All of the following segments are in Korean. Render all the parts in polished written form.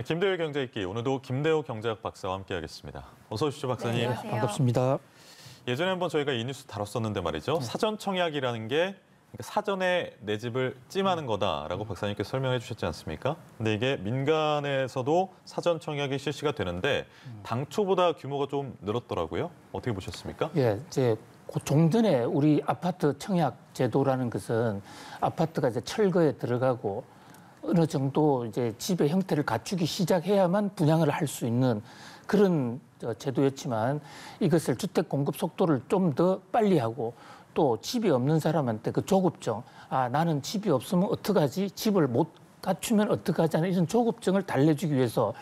네, 김대일 경제읽기 오늘도 김대호 경제학 박사와 함께하겠습니다. 어서 오십시오, 박사님. 네, 반갑습니다. 예전에 한번 저희가 이 뉴스 다뤘었는데 말이죠. 사전 청약이라는 게 사전에 내 집을 찜하는 거다라고 박사님께서 설명해 주셨지 않습니까? 근데 이게 민간에서도 사전 청약이 실시가 되는데 당초보다 규모가 좀 늘었더라고요. 어떻게 보셨습니까? 예, 이제 종전에 우리 아파트 청약 제도라는 것은 아파트가 이제 철거에 들어가고 어느 정도 이제 집의 형태를 갖추기 시작해야만 분양을 할 수 있는 그런 제도였지만 이것을 주택 공급 속도를 좀 더 빨리 하고 또 집이 없는 사람한테 그 조급증, 나는 집이 없으면 어떡하지? 집을 못 갖추면 어떡하지? 하는 이런 조급증을 달래주기 위해서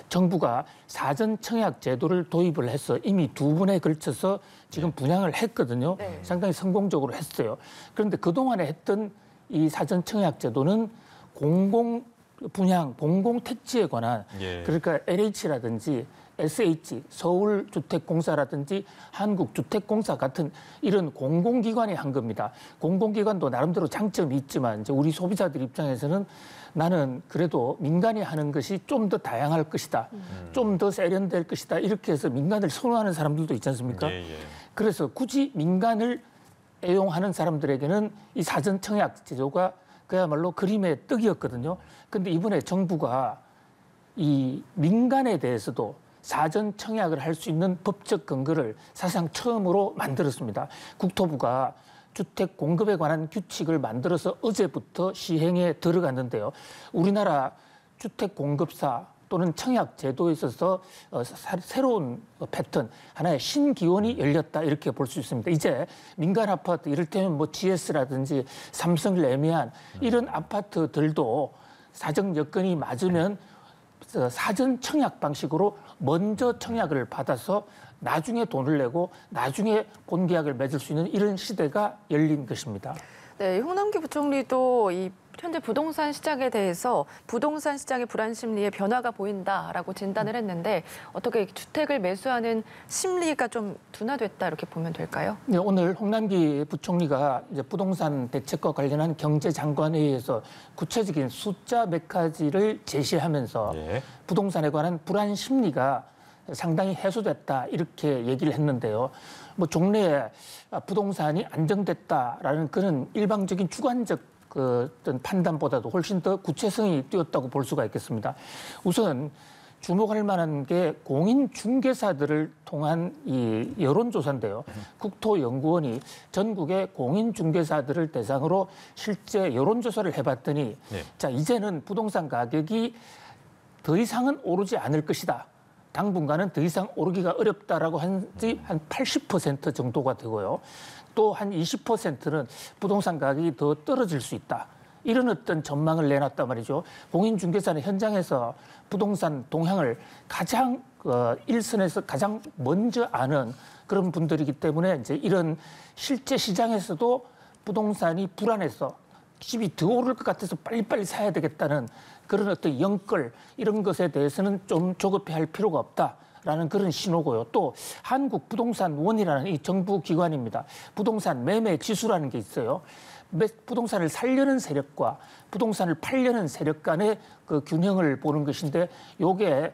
정부가 사전 청약 제도를 도입을 해서 이미 2번에 걸쳐서 지금 분양을 했거든요. 네. 상당히 성공적으로 했어요. 그런데 그동안에 했던 이 사전 청약 제도는 공공 분양, 공공 택지에 관한 그러니까 LH라든지 SH, 서울주택공사라든지 한국주택공사 같은 이런 공공기관이 한 겁니다. 공공기관도 나름대로 장점이 있지만 이제 우리 소비자들 입장에서는 나는 그래도 민간이 하는 것이 좀 더 다양할 것이다. 좀 더 세련될 것이다. 이렇게 해서 민간을 선호하는 사람들도 있지 않습니까? 그래서 굳이 민간을 애용하는 사람들에게는 이 사전 청약 제도가 그야말로 그림의 떡이었거든요. 근데 이번에 정부가 이 민간에 대해서도 사전 청약을 할 수 있는 법적 근거를 사실상 처음으로 만들었습니다. 국토부가 주택 공급에 관한 규칙을 만들어서 어제부터 시행에 들어갔는데요. 우리나라 주택 공급사 또는 청약 제도에 있어서 새로운 패턴, 하나의 신기원이 열렸다 이렇게 볼 수 있습니다. 이제 민간 아파트, 이를테면 뭐 GS라든지 삼성, 레미안 이런 아파트들도 사정 여건이 맞으면 사전 청약 방식으로 먼저 청약을 받아서 나중에 돈을 내고 나중에 본계약을 맺을 수 있는 이런 시대가 열린 것입니다. 네, 홍남기 부총리도 이 현재 부동산 시장에 대해서 부동산 시장의 불안 심리에 변화가 보인다라고 진단을 했는데 어떻게 주택을 매수하는 심리가 좀 둔화됐다 이렇게 보면 될까요? 네, 오늘 홍남기 부총리가 이제 부동산 대책과 관련한 경제장관회의에서 구체적인 숫자 몇 가지를 제시하면서 부동산에 관한 불안 심리가 상당히 해소됐다 이렇게 얘기를 했는데요. 뭐 종래에 부동산이 안정됐다라는 그런 일방적인 주관적 어떤 판단보다도 훨씬 더 구체성이 뛰었다고 볼 수가 있겠습니다. 우선 주목할 만한 게 공인중개사들을 통한 이 여론조사인데요. 국토연구원이 전국의 공인중개사들을 대상으로 실제 여론조사를 해봤더니 자, 이제는 부동산 가격이 더 이상은 오르지 않을 것이다. 당분간은 더 이상 오르기가 어렵다라고 한지 한 80% 정도가 되고요. 또 한 20%는 부동산 가격이 더 떨어질 수 있다. 이런 어떤 전망을 내놨단 말이죠. 공인중개사는 현장에서 부동산 동향을 가장 일선에서 가장 먼저 아는 그런 분들이기 때문에 이제 이런 실제 시장에서도 부동산이 불안해서 집이 더 오를 것 같아서 빨리빨리 사야 되겠다는 그런 어떤 영끌 이런 것에 대해서는 좀 조급해할 필요가 없다라는 그런 신호고요. 또 한국부동산원이라는 이 정부 기관입니다. 부동산 매매 지수라는 게 있어요. 부동산을 살려는 세력과 부동산을 팔려는 세력 간의 그 균형을 보는 것인데 요게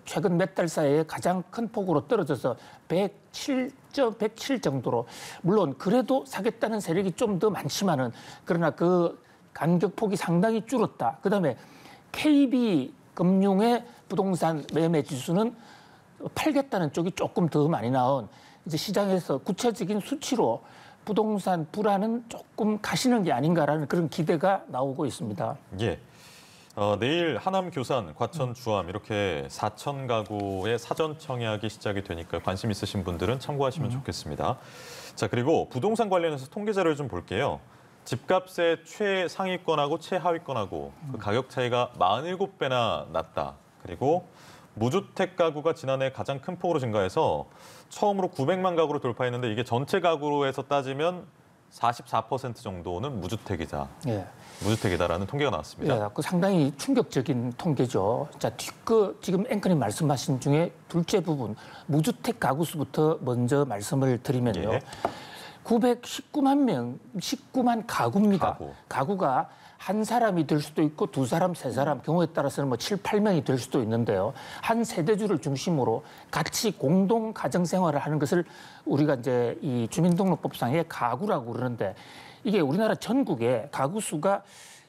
최근 몇 달 사이에 가장 큰 폭으로 떨어져서 107 정도로 물론 그래도 사겠다는 세력이 좀 더 많지만은 그러나 그 간격폭이 상당히 줄었다. 그다음에 KB금융의 부동산 매매 지수는 팔겠다는 쪽이 조금 더 많이 나온 이제 시장에서 구체적인 수치로 부동산 불안은 조금 가시는 게 아닌가라는 그런 기대가 나오고 있습니다. 예. 내일 하남, 교산, 과천, 주암 이렇게 4천 가구의 사전 청약이 시작이 되니까 관심 있으신 분들은 참고하시면 좋겠습니다. 자, 그리고 부동산 관련해서 통계 자료를 좀 볼게요. 집값의 최상위권하고 최하위권하고 그 가격 차이가 47배나 났다. 그리고 무주택 가구가 지난해 가장 큰 폭으로 증가해서 처음으로 900만 가구로 돌파했는데 이게 전체 가구로해서 따지면 44% 정도는 무주택이다. 무주택이다라는 통계가 나왔습니다. 그 상당히 충격적인 통계죠. 자, 지금 앵커님 말씀하신 중에 둘째 부분 무주택 가구 수부터 먼저 말씀을 드리면요. 919만 명, 19만 가구입니다. 가구가 한 사람이 될 수도 있고 두 사람, 세 사람, 경우에 따라서는 뭐 7, 8명이 될 수도 있는데요. 한 세대주를 중심으로 같이 공동 가정 생활을 하는 것을 우리가 이제 이 주민등록법상의 가구라고 그러는데 이게 우리나라 전국에 가구 수가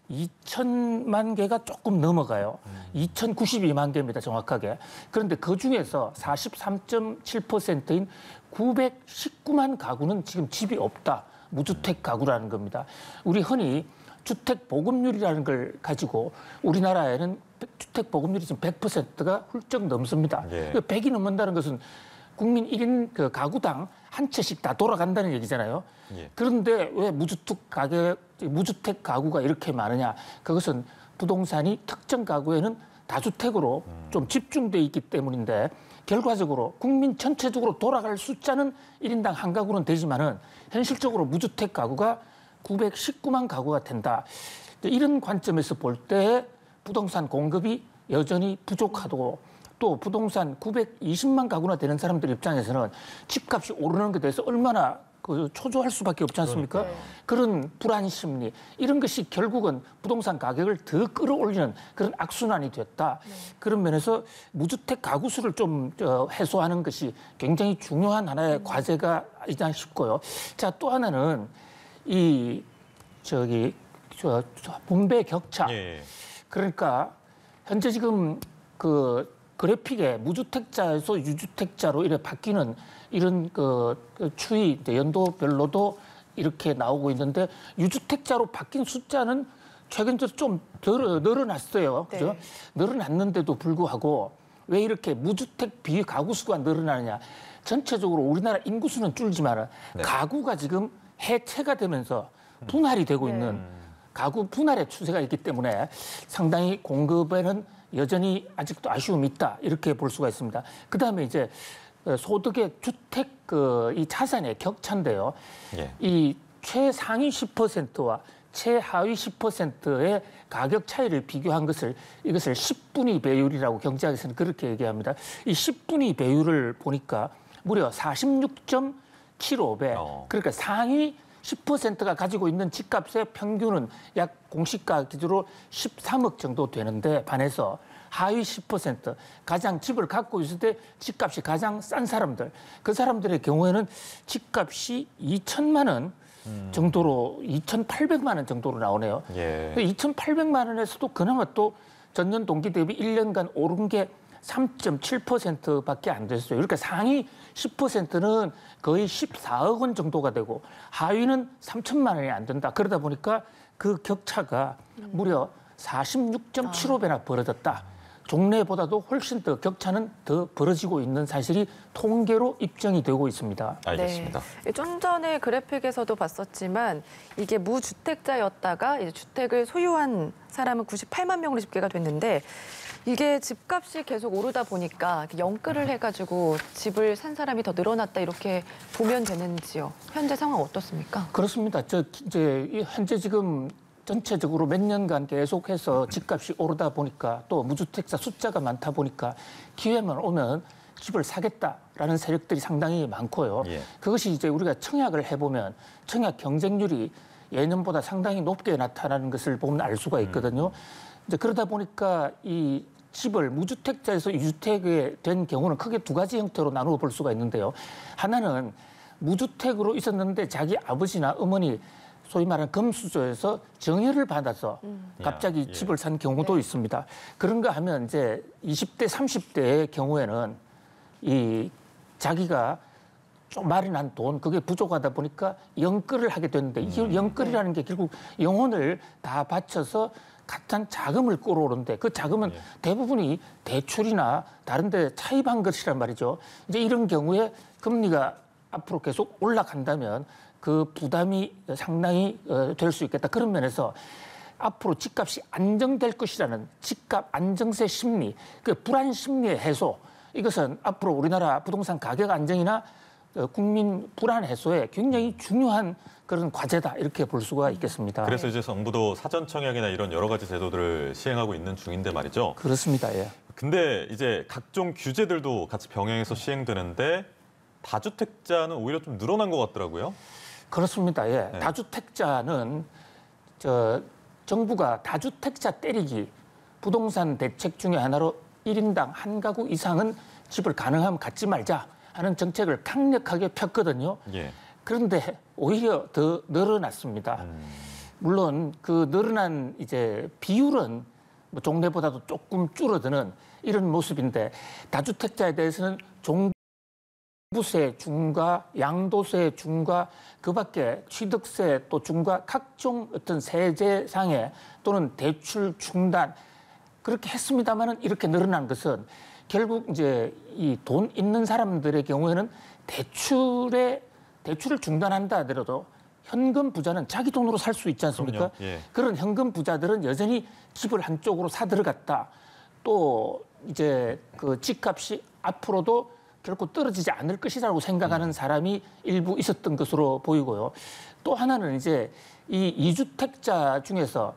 2천만 개가 조금 넘어가요. 2,092만 개입니다, 정확하게. 그런데 그 중에서 43.7%인 919만 가구는 지금 집이 없다. 무주택 가구라는 겁니다. 우리 흔히 주택 보급률이라는 걸 가지고 우리나라에는 주택 보급률이 지금 100%가 훌쩍 넘습니다. 예. 100이 넘는다는 것은 국민 1인 그 가구당 한 채씩 다 돌아간다는 얘기잖아요. 예. 그런데 왜 무주택 가구가 이렇게 많으냐? 그것은 부동산이 특정 가구에는 다주택으로 좀 집중돼 있기 때문인데 결과적으로 국민 전체적으로 돌아갈 숫자는 1인당 한 가구는 되지만은 현실적으로 무주택 가구가 919만 가구가 된다. 이런 관점에서 볼 때 부동산 공급이 여전히 부족하고 또 부동산 920만 가구나 되는 사람들 입장에서는 집값이 오르는 것에 대해서 얼마나 초조할 수밖에 없지 않습니까? 그런 불안 심리 이런 것이 결국은 부동산 가격을 더 끌어올리는 그런 악순환이 됐다. 그런 면에서 무주택 가구 수를 좀 해소하는 것이 굉장히 중요한 하나의 과제가 아니지 싶고요. 자, 또 하나는 이 분배 격차. 예. 그러니까 현재 지금 그 그래픽에 무주택자에서 유주택자로 이렇게 바뀌는 이런 그 추이 이제 연도별로도 이렇게 나오고 있는데 유주택자로 바뀐 숫자는 최근 들어 좀 늘어났어요. 그죠? 네. 늘어났는데도 불구하고 왜 이렇게 무주택 비가구 수가 늘어나느냐? 전체적으로 우리나라 인구수는 줄지만 네. 가구가 지금 해체가 되면서 분할이 되고 있는 가구 분할의 추세가 있기 때문에 상당히 공급에는 여전히 아직도 아쉬움이 있다 이렇게 볼 수가 있습니다. 그다음에 이제 소득의 주택 이 자산의 격차인데요. 예. 이 최상위 10%와 최하위 10%의 가격 차이를 비교한 것을 이것을 10분위 배율이라고 경제학에서는 그렇게 얘기합니다. 이 10분위 배율을 보니까 무려 46.75배. 그러니까 상위 10%가 가지고 있는 집값의 평균은 약 공시가 기준으로 13억 정도 되는데 반해서 하위 10% 가장 집을 갖고 있을 때 집값이 가장 싼 사람들 그 사람들의 경우에는 집값이 2천만 원 정도로 2,800만 원 정도로 나오네요. 예. 2,800만 원에서도 그나마 또 전년 동기 대비 1년간 오른 게 3.7%밖에 안 됐어요. 그러니까 상위 10%는 거의 14억 원 정도가 되고 하위는 3천만 원이 안 된다. 그러다 보니까 그 격차가 무려 46.75배나 벌어졌다. 종래보다도 훨씬 더 격차는 더 벌어지고 있는 사실이 통계로 입증이 되고 있습니다. 알겠습니다. 네. 좀 전에 그래픽에서도 봤었지만 이게 무주택자였다가 이제 주택을 소유한 사람은 98만 명으로 집계가 됐는데 이게 집값이 계속 오르다 보니까 연끌을 해가지고 집을 산 사람이 더 늘어났다 이렇게 보면 되는지요? 현재 상황 어떻습니까? 그렇습니다. 이제 현재 지금 전체적으로 몇 년간 계속해서 집값이 오르다 보니까 또 무주택자 숫자가 많다 보니까 기회만 오면 집을 사겠다라는 세력들이 상당히 많고요. 예. 그것이 이제 우리가 청약을 해보면 청약 경쟁률이 예년보다 상당히 높게 나타나는 것을 보면 알 수가 있거든요. 이제 그러다 보니까 이 집을 무주택자에서 유주택에 된 경우는 크게 두 가지 형태로 나누어 볼 수가 있는데요. 하나는 무주택으로 있었는데 자기 아버지나 어머니 소위 말하는 금수저에서 정여를 받아서 갑자기 예. 집을 산 경우도 있습니다. 그런가 하면 이제 20대, 30대의 경우에는 이 자기가 좀 마련한 돈, 그게 부족하다 보니까 연끌을 하게 되는데 이 연끌이라는 게 결국 영혼을 다 바쳐서 같은 자금을 끌어오는데 그 자금은 대부분이 대출이나 다른 데 차입한 것이란 말이죠. 이제 이런 경우에 금리가 앞으로 계속 올라간다면 그 부담이 상당히 될 수 있겠다. 그런 면에서 앞으로 집값이 안정될 것이라는 집값 안정세 심리, 그 불안 심리의 해소, 이것은 앞으로 우리나라 부동산 가격 안정이나 국민 불안 해소에 굉장히 중요한 그런 과제다 이렇게 볼 수가 있겠습니다. 그래서 이제 정부도 사전 청약이나 이런 여러 가지 제도들을 시행하고 있는 중인데 말이죠. 그렇습니다. 예. 근데 이제 각종 규제들도 같이 병행해서 시행되는데 다주택자는 오히려 좀 늘어난 것 같더라고요. 그렇습니다. 예. 네. 다주택자는 정부가 다주택자 때리기 부동산 대책 중에 하나로 1인당 한 가구 이상은 집을 가능하면 갖지 말자 하는 정책을 강력하게 폈거든요. 예. 그런데 오히려 더 늘어났습니다. 물론 그 늘어난 이제 비율은 뭐 종래보다도 조금 줄어드는 이런 모습인데 다주택자에 대해서는 종부세 중과 양도세 중과 그밖에 취득세 또 중과 각종 어떤 세제상해 또는 대출 중단 그렇게 했습니다만은 이렇게 늘어난 것은 결국 이제 이 돈 있는 사람들의 경우에는 대출을 중단한다 하더라도 현금 부자는 자기 돈으로 살 수 있지 않습니까? 예. 그런 현금 부자들은 여전히 집을 한쪽으로 사 들어갔다. 또 이제 그 집값이 앞으로도 결코 떨어지지 않을 것이라고 생각하는 사람이 일부 있었던 것으로 보이고요. 또 하나는 이제 이 이주택자 중에서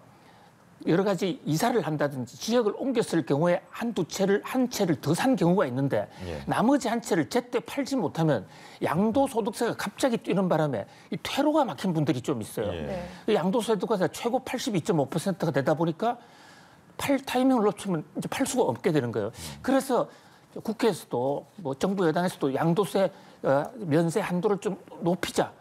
여러 가지 이사를 한다든지 지역을 옮겼을 경우에 한 채를 더 산 경우가 있는데 예. 나머지 한 채를 제때 팔지 못하면 양도소득세가 갑자기 뛰는 바람에 이 퇴로가 막힌 분들이 좀 있어요. 예. 이 양도소득세가 최고 82.5%가 되다 보니까 팔 타이밍을 놓치면 이제 팔 수가 없게 되는 거예요. 그래서 국회에서도 뭐 정부 여당에서도 양도세 면세 한도를 좀 높이자.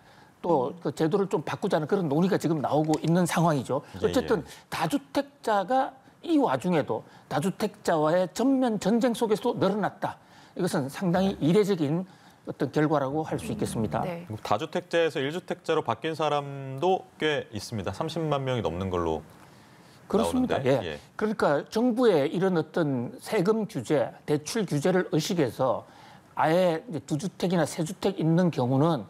또 그 제도를 좀 바꾸자는 그런 논의가 지금 나오고 있는 상황이죠. 어쨌든 다주택자가 이 와중에도 다주택자와의 전면 전쟁 속에서도 늘어났다. 이것은 상당히 이례적인 어떤 결과라고 할 수 있겠습니다. 네. 다주택자에서 1주택자로 바뀐 사람도 꽤 있습니다. 30만 명이 넘는 걸로 그렇습니다. 나오는데. 예. 그러니까 정부의 이런 어떤 세금 규제, 대출 규제를 의식해서 아예 이제 2주택이나 3주택 있는 경우는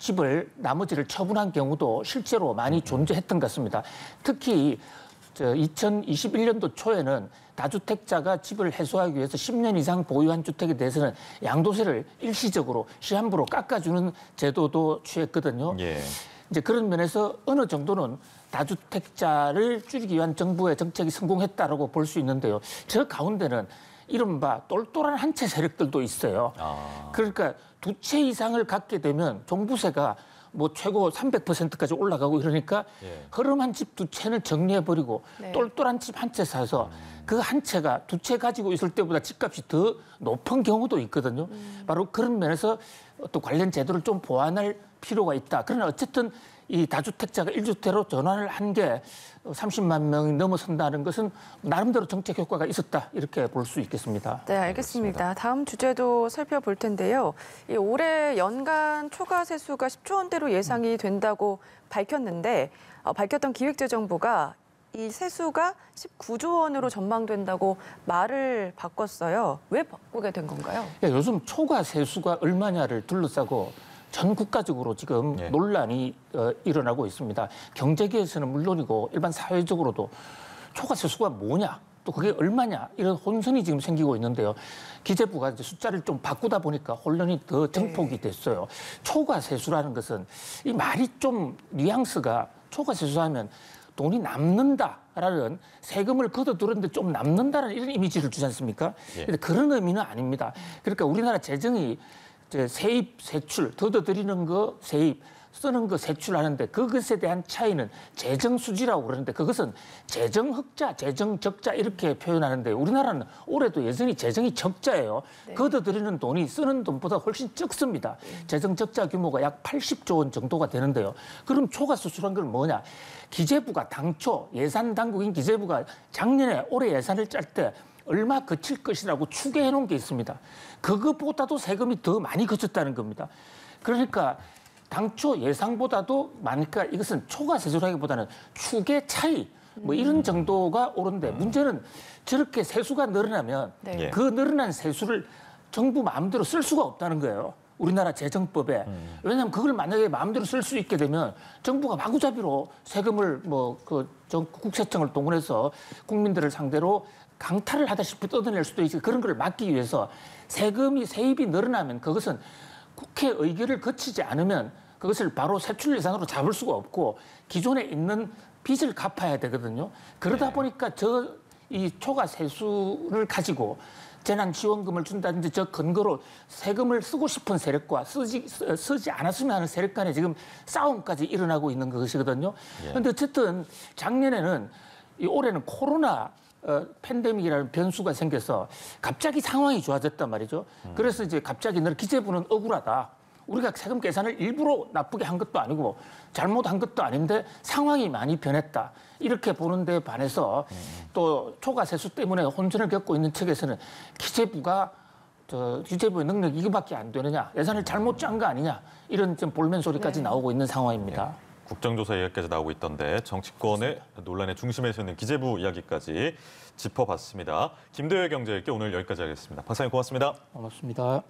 집을 나머지를 처분한 경우도 실제로 많이 존재했던 것 같습니다. 특히 2021년도 초에는 다주택자가 집을 해소하기 위해서 10년 이상 보유한 주택에 대해서는 양도세를 일시적으로 시한부로 깎아주는 제도도 취했거든요. 예. 이제 그런 면에서 어느 정도는 다주택자를 줄이기 위한 정부의 정책이 성공했다라고 볼 수 있는데요. 저 가운데는 이른바 똘똘한 한 채 세력들도 있어요. 그러니까 2채 이상을 갖게 되면 종부세가 뭐 최고 300%까지 올라가고 이러니까 허름한 집 2채는 정리해버리고 네. 똘똘한 집 한 채 사서 그 한 채가 2채 가지고 있을 때보다 집값이 더 높은 경우도 있거든요. 바로 그런 면에서 또 관련 제도를 좀 보완할 필요가 있다. 그러나 어쨌든 이 다주택자가 1주택으로 전환을 한 게 30만 명이 넘어선다는 것은 나름대로 정책 효과가 있었다. 이렇게 볼 수 있겠습니다. 네, 알겠습니다. 다음 주제도 살펴볼 텐데요. 이 올해 연간 초과 세수가 10조 원대로 예상이 된다고 밝혔는데 밝혔던 기획재정부가 이 세수가 19조 원으로 전망된다고 말을 바꿨어요. 왜 바꾸게 된 건가요? 요즘 초과 세수가 얼마냐를 둘러싸고 전 국가적으로 지금 논란이 일어나고 있습니다. 경제계에서는 물론이고 일반 사회적으로도 초과 세수가 뭐냐, 또 그게 얼마냐 이런 혼선이 지금 생기고 있는데요. 기재부가 이제 숫자를 좀 바꾸다 보니까 혼란이 더 증폭이 됐어요. 초과 세수라는 것은 이 말이 좀 뉘앙스가 초과 세수하면 돈이 남는다라는 세금을 걷어들었는데 좀 남는다라는 이런 이미지를 주지 않습니까? 근데 그런 의미는 아닙니다. 그러니까 우리나라 재정이 세입, 세출, 걷어들이는 거 세입, 쓰는 거 세출하는데 그것에 대한 차이는 재정 수지라고 그러는데 그것은 재정 흑자, 재정 적자 이렇게 표현하는데 우리나라는 올해도 여전히 재정이 적자예요. 걷어들이는 돈이 쓰는 돈보다 훨씬 적습니다. 재정 적자 규모가 약 80조 원 정도가 되는데요. 그럼 초과 세수란 건 뭐냐? 기재부가 당초 예산 당국인 기재부가 작년에 올해 예산을 짤 때 얼마 거칠 것이라고 추계해 놓은 게 있습니다. 그것보다도 세금이 더 많이 거쳤다는 겁니다. 그러니까 당초 예상보다도 많으니까 이것은 초과 세수라기보다는 추계 차이 뭐 이런 정도가 오른데 문제는 저렇게 세수가 늘어나면 그 늘어난 세수를 정부 마음대로 쓸 수가 없다는 거예요. 우리나라 재정법에. 왜냐하면 그걸 만약에 마음대로 쓸 수 있게 되면 정부가 마구잡이로 세금을 국세청을 동원해서 국민들을 상대로 강탈을 하다시피 뜯어낼 수도 있고 그런 걸 막기 위해서 세입이 늘어나면 그것은 국회 의결을 거치지 않으면 그것을 바로 세출 예산으로 잡을 수가 없고 기존에 있는 빚을 갚아야 되거든요. 그러다 보니까 저 이 초과 세수를 가지고 재난지원금을 준다든지 저 근거로 세금을 쓰고 싶은 세력과 쓰지 않았으면 하는 세력 간에 지금 싸움까지 일어나고 있는 것이거든요. 그런데 어쨌든 작년에는 올해는 코로나 팬데믹이라는 변수가 생겨서 갑자기 상황이 좋아졌단 말이죠. 그래서 이제 갑자기 너 기재부는 억울하다. 우리가 세금 계산을 일부러 나쁘게 한 것도 아니고 잘못한 것도 아닌데 상황이 많이 변했다. 이렇게 보는 데 반해서 또 초과 세수 때문에 혼선을 겪고 있는 측에서는 기재부의 능력이 이거밖에 안 되느냐. 예산을 잘못 짠 거 아니냐. 이런 좀 볼멘 소리까지 나오고 있는 상황입니다. 국정조사 이야기까지 나오고 있던데 정치권의 논란의 중심에 서 있는 기재부 이야기까지 짚어봤습니다. 김도열 경제일게 오늘 여기까지 하겠습니다. 박사님 고맙습니다. 고맙습니다.